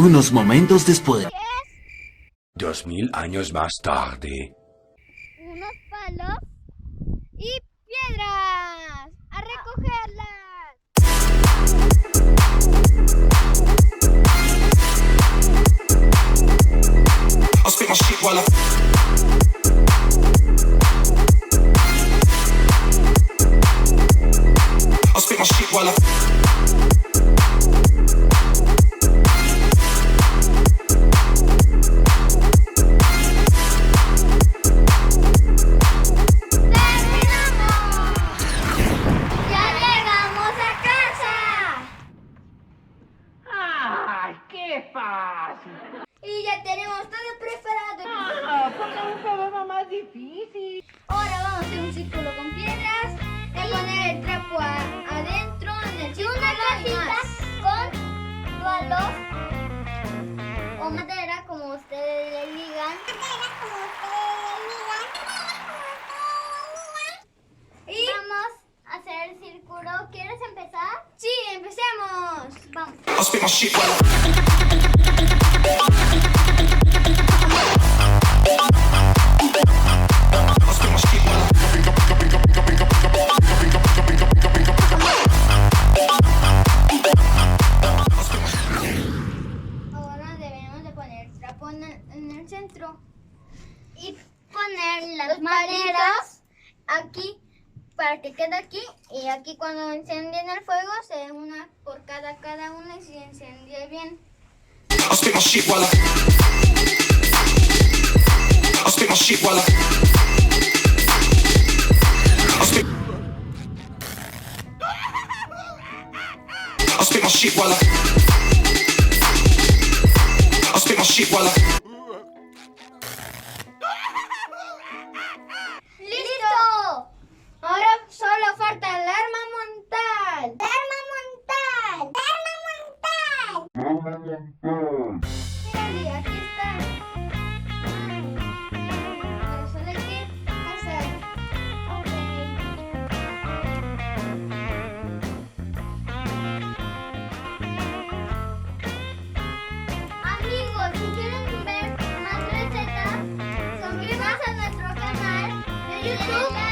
Unos momentos después. 2000 años más tarde. Unos palos y piedras. ¡A recogerlas! I'll spit my shit while I I'll spit my shit while I ¡Ya llegamos a casa! ¡Ay, qué fácil! Y ya tenemos todo preparado. Porque un problema más difícil. Ahora vamos a hacer un círculo con piedras y poner el trapo adentro en el círculo. Y una casita con palos o madera, como ustedes le digan. Y vamos a hacer el círculo. ¿Quieres empezar? Sí, empecemos. Vamos. I'll spit my shit while I I'll spit my shit while Ahora debemos de poner el trapo en el centro y poner las maderas aquí para que quede aquí, y aquí cuando encienden el fuego se ve una por cada una y se enciende bien. I'll spit my shit while I I'll spit my shit while I I'll spit my shit while I I'll spit my shit while I ¡Listo! Ahora solo falta el arma mortal. Mira, aquí está. Ahora solo hay que hacer. Ok. Amigos, si quieren ver más recetas, suscríbanse a nuestro canal de YouTube.